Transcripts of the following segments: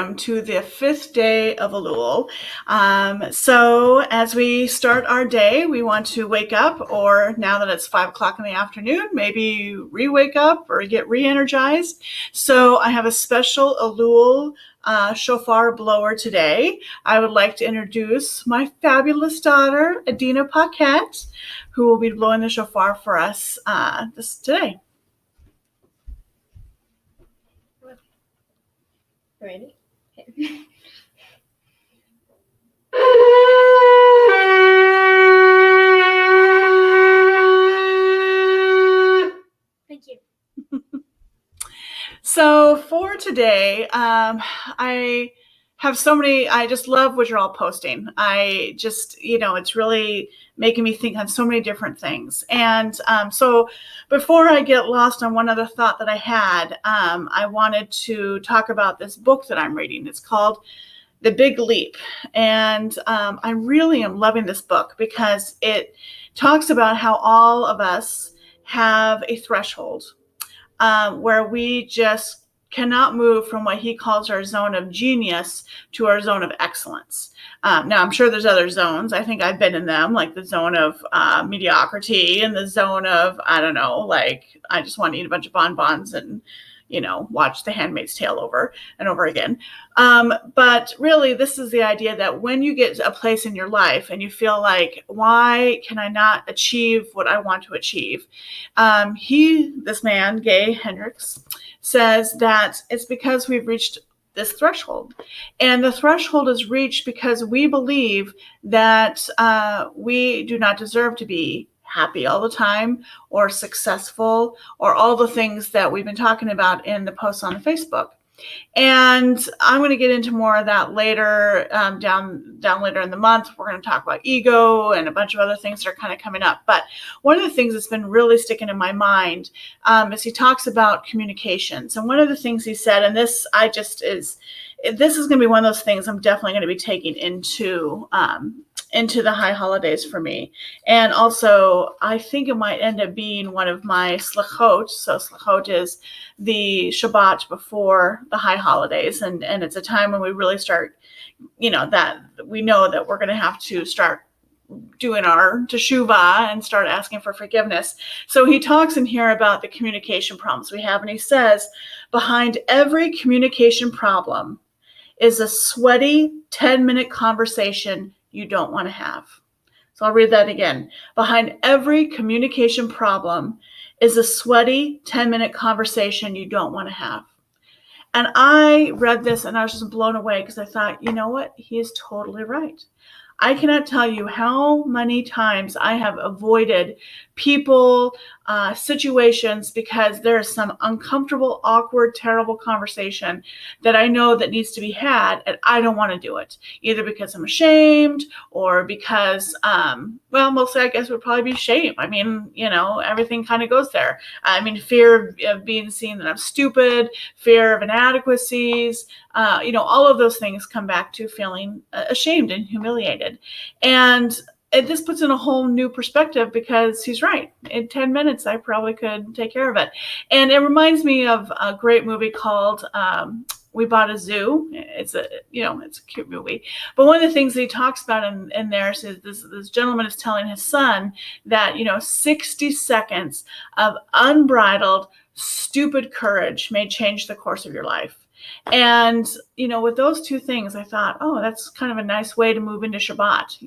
welcome to the 5th day of Elul. So as we start our day, we want to wake up, or now that it's 5 o'clock in the afternoon, maybe re-wake up or get re-energized. So I have a special Elul shofar blower today. I would like to introduce my fabulous daughter, Adina Paquette, who will be blowing the shofar for us today. Ready? Okay. Thank you. So for today, I have so many, I just love what you're all posting. I just, it's really making me think on so many different things. And so before I get lost on one other thought that I had, I wanted to talk about this book that I'm reading. It's called The Big Leap. And I really am loving this book because it talks about how all of us have a threshold where we just cannot move from what he calls our zone of genius to our zone of excellence. Now, I'm sure there's other zones. I think I've been in them, like the zone of mediocrity and the zone of, I don't know, like I just want to eat a bunch of bonbons and, watch The Handmaid's Tale over and over again. But really, this is the idea that when you get to a place in your life and you feel like, why can I not achieve what I want to achieve? This man, Gay Hendricks, says that it's because we've reached this threshold. And the threshold is reached because we believe that we do not deserve to be happy all the time or successful or all the things that we've been talking about in the posts on Facebook. And I'm going to get into more of that later, down later in the month. We're going to talk about ego and a bunch of other things that are kind of coming up. But one of the things that's been really sticking in my mind is he talks about communications. And one of the things he said, and this is going to be one of those things I'm definitely going to be taking into the high holidays for me. And also, I think it might end up being one of my slichot. So slichot is the Shabbat before the high holidays. And it's a time when we really start, that we know that we're going to have to start doing our teshuvah and start asking for forgiveness. So he talks in here about the communication problems we have. And he says, behind every communication problem is a sweaty 10-minute conversation you don't want to have. So I'll read that again. Behind every communication problem is a sweaty 10-minute conversation you don't want to have. And I read this and I was just blown away because I thought, you know what? He is totally right. I cannot tell you how many times I have avoided people, situations, because there is some uncomfortable, awkward, terrible conversation that I know that needs to be had, and I don't want to do it, either because I'm ashamed or because, mostly I guess it would probably be shame. I mean, everything kind of goes there. I mean, fear of being seen that I'm stupid, fear of inadequacies, all of those things come back to feeling ashamed and humiliated. And this puts in a whole new perspective because he's right. In 10 minutes, I probably could take care of it. And it reminds me of a great movie called We Bought a Zoo. It's a cute movie. But one of the things that he talks about in there is this gentleman is telling his son that, 60 seconds of unbridled, stupid courage may change the course of your life. And, with those two things, I thought, oh, that's kind of a nice way to move into Shabbat.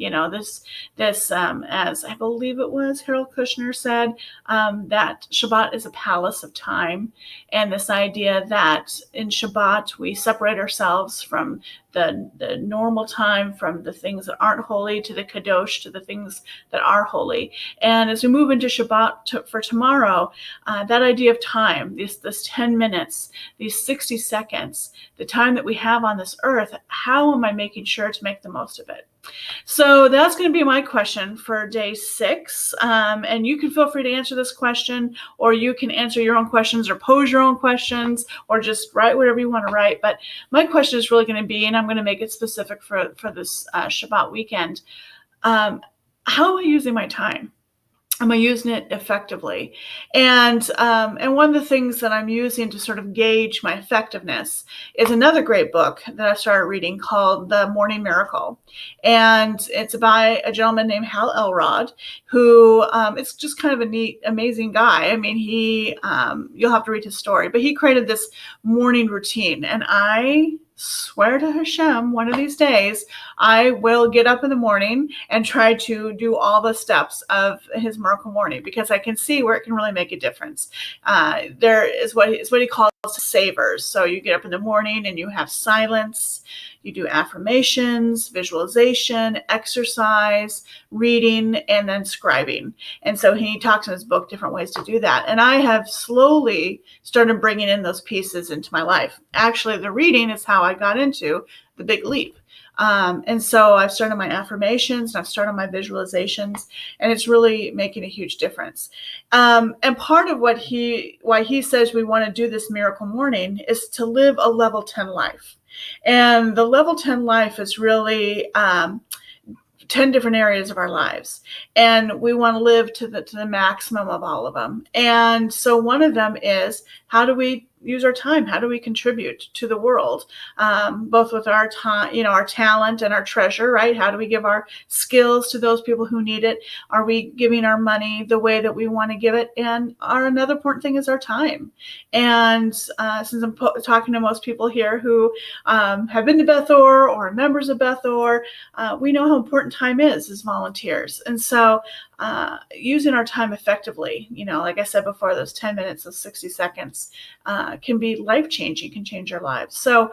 This, as I believe it was Harold Kushner said, that Shabbat is a palace of time. And this idea that in Shabbat, we separate ourselves from the normal time, from the things that aren't holy to the kadosh, to the things that are holy. And as we move into Shabbat for tomorrow, that idea of time, this 10 minutes, these 60 seconds, the time that we have on this earth, how am I making sure to make the most of it? So that's going to be my question for day 6. And you can feel free to answer this question, or you can answer your own questions or pose your own questions, or just write whatever you want to write. But my question is really going to be, and I'm going to make it specific for this Shabbat weekend, how am I using my time? Am I using it effectively? And one of the things that I'm using to sort of gauge my effectiveness is another great book that I started reading called The Morning Miracle. And it's by a gentleman named Hal Elrod, who is just kind of a neat, amazing guy. I mean, you'll have to read his story, but he created this morning routine. And I swear to Hashem, one of these days, I will get up in the morning and try to do all the steps of his miracle morning, because I can see where it can really make a difference. There is what he calls savers. So you get up in the morning and you have silence, you do affirmations, visualization, exercise, reading, and then scribing. And so he talks in his book different ways to do that. And I have slowly started bringing in those pieces into my life. Actually, the reading is how I got into the Big Leap. And so I've started my affirmations and I've started my visualizations, and it's really making a huge difference. And part of why he says we want to do this miracle morning is to live a level 10 life. And the level 10 life is really 10 different areas of our lives, and we want to live to the maximum of all of them. And so one of them is, how do we use our time? How do we contribute to the world, both with our time, our talent and our treasure, right? How do we give our skills to those people who need it? Are we giving our money the way that we want to give it? And another important thing is our time. And since I'm talking to most people here who have been to Bethor or are members of Bethor, we know how important time is as volunteers. And so using our time effectively, like I said before, those 10 minutes, those 60 seconds can be life-changing, can change our lives. So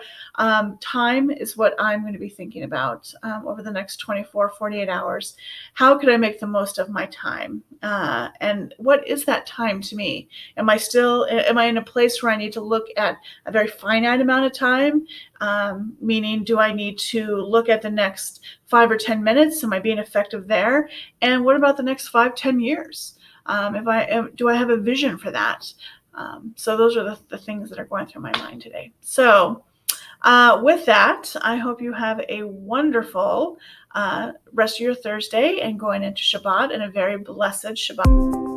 time is what I'm going to be thinking about over the next 24, 48 hours. How could I make the most of my time? And what is that time to me? Am I in a place where I need to look at a very finite amount of time? Meaning, do I need to look at the next 5 or 10 minutes? Am I being effective there? And what about the next 5, 10 years? Do I have a vision for that? So those are the things that are going through my mind today. So with that, I hope you have a wonderful rest of your Thursday and going into Shabbat, and a very blessed Shabbat.